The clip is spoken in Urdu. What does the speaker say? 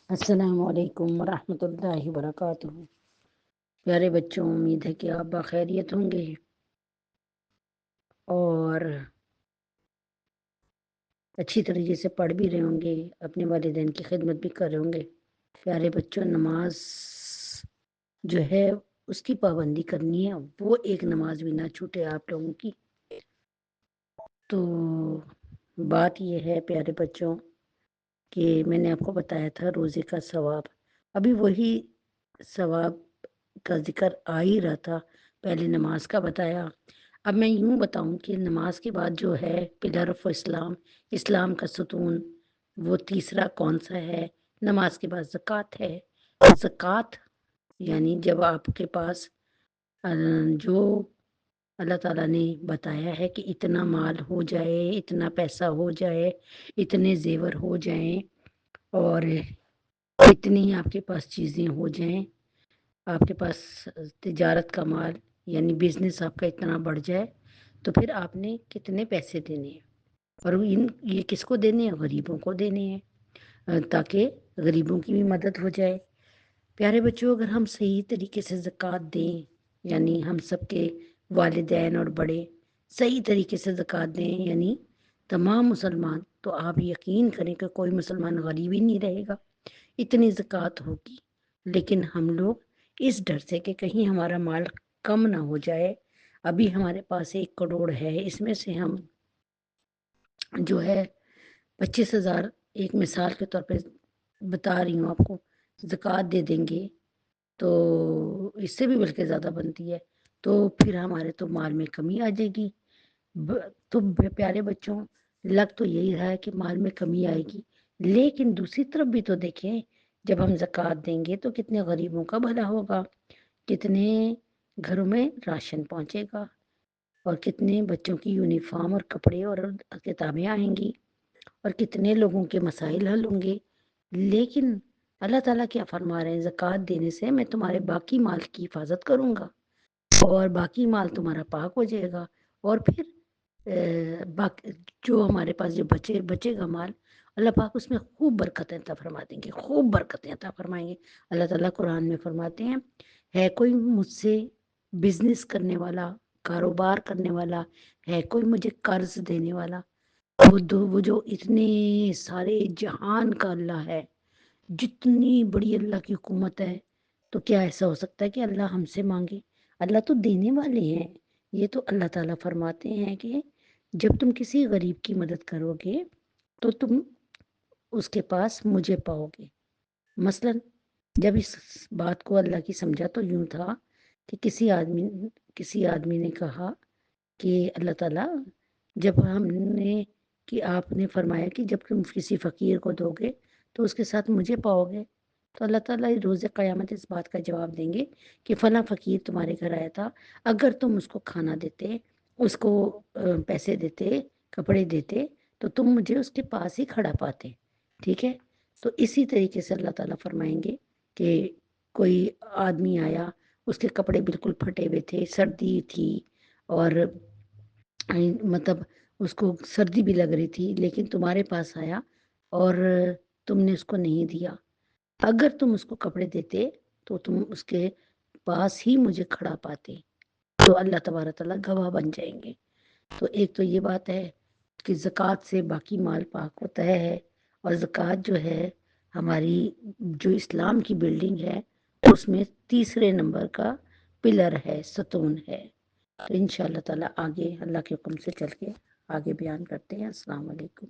السلام علیکم ورحمۃ اللہ وبرکاتہ۔ پیارے بچوں، امید ہے کہ آپ بخیریت ہوں گے اور اچھی طریقے سے پڑھ بھی رہے ہوں گے، اپنے والدین کی خدمت بھی کر رہے ہوں گے۔ پیارے بچوں، نماز جو ہے اس کی پابندی کرنی ہے، وہ ایک نماز بھی نہ چھوٹے آپ لوگوں کی۔ تو بات یہ ہے پیارے بچوں کہ میں نے آپ کو بتایا تھا روزے کا ثواب، ابھی وہی ثواب کا ذکر آ ہی رہا تھا، پہلے نماز کا بتایا۔ اب میں یوں بتاؤں کہ نماز کے بعد جو ہے پلر آف اسلام، اسلام کا ستون، وہ تیسرا کون سا ہے؟ نماز کے بعد زکوٰۃ ہے۔ زکوٰۃ یعنی جب آپ کے پاس جو اللہ تعالیٰ نے بتایا ہے کہ اتنا مال ہو جائے، اتنا پیسہ ہو جائے، اتنے زیور ہو جائیں اور اتنی آپ کے پاس چیزیں ہو جائیں، آپ کے پاس تجارت کا مال یعنی بزنس آپ کا اتنا بڑھ جائے، تو پھر آپ نے کتنے پیسے دینے ہیں، اور یہ کس کو دینے ہیں؟ غریبوں کو دینے ہیں، تاکہ غریبوں کی بھی مدد ہو جائے۔ پیارے بچوں، اگر ہم صحیح طریقے سے زکوٰۃ دیں، یعنی ہم سب کے والدین اور بڑے صحیح طریقے سے زکوٰۃ دیں، یعنی تمام مسلمان، تو آپ یقین کریں کہ کوئی مسلمان غریب ہی نہیں رہے گا، اتنی زکوٰۃ ہوگی۔ لیکن ہم لوگ اس ڈر سے کہ کہیں ہمارا مال کم نہ ہو جائے، ابھی ہمارے پاس 1 کروڑ ہے، اس میں سے ہم جو ہے 25,000 ایک مثال کے طور پہ بتا رہی ہوں آپ کو، زکوٰۃ دے دیں گے، تو اس سے بھی بلکہ زیادہ بنتی ہے، تو پھر ہمارے تو مال میں کمی آ جائے گی۔ تو پیارے بچوں، لگ تو یہی رہا ہے کہ مال میں کمی آئے گی، لیکن دوسری طرف بھی تو دیکھیں، جب ہم زکوٰۃ دیں گے تو کتنے غریبوں کا بھلا ہوگا، کتنے گھروں میں راشن پہنچے گا، اور کتنے بچوں کی یونیفارم اور کپڑے اور کتابیں آئیں گی، اور کتنے لوگوں کے مسائل حل ہوں گے۔ لیکن اللہ تعالیٰ کیا فرما رہے ہیں؟ زکوٰۃ دینے سے میں تمہارے باقی مال کی حفاظت کروں گا، اور باقی مال تمہارا پاک ہو جائے گا، اور پھر جو ہمارے پاس جو بچے گا مال، اللہ پاک اس میں خوب برکتیں عطا فرما دیں گے، خوب برکتیں عطا فرمائیں گے۔ اللہ تعالیٰ قرآن میں فرماتے ہیں، ہے کوئی مجھ سے بزنس کرنے والا، کاروبار کرنے والا، ہے کوئی مجھے قرض دینے والا؟ وہ جو اتنے سارے جہان کا اللہ ہے، جتنی بڑی اللہ کی حکومت ہے، تو کیا ایسا ہو سکتا ہے کہ اللہ ہم سے مانگے؟ اللہ تو دینے والے ہیں۔ یہ تو اللہ تعالیٰ فرماتے ہیں کہ جب تم کسی غریب کی مدد کرو گے تو تم اس کے پاس مجھے پاؤ گے۔ مثلا جب اس بات کو اللہ کی سمجھا تو یوں تھا کہ کسی آدمی نے کہا کہ اللہ تعالیٰ، جب آپ نے فرمایا کہ جب تم کسی فقیر کو دو گے تو اس کے ساتھ مجھے پاؤ گے، تو اللہ تعالیٰ روز قیامت اس بات کا جواب دیں گے کہ فلاں فقیر تمہارے گھر آیا تھا، اگر تم اس کو کھانا دیتے، اس کو پیسے دیتے، کپڑے دیتے، تو تم مجھے اس کے پاس ہی کھڑا پاتے، ٹھیک ہے؟ تو اسی طریقے سے اللہ تعالیٰ فرمائیں گے کہ کوئی آدمی آیا، اس کے کپڑے بالکل پھٹے ہوئے تھے، سردی تھی، اور مطلب اس کو سردی بھی لگ رہی تھی، لیکن تمہارے پاس آیا اور تم نے اس کو نہیں دیا، اگر تم اس کو کپڑے دیتے تو تم اس کے پاس ہی مجھے کھڑا پاتے، تو اللہ تبارک تعالیٰ گواہ بن جائیں گے۔ تو ایک تو یہ بات ہے کہ زکوٰۃ سے باقی مال پاک ہوتا ہے، اور زکوٰۃ جو ہے ہماری جو اسلام کی بلڈنگ ہے اس میں تیسرے نمبر کا پلر ہے، ستون ہے۔ تو انشاءاللہ تعالیٰ آگے اللہ کے حکم سے چل کے آگے بیان کرتے ہیں۔ السلام علیکم۔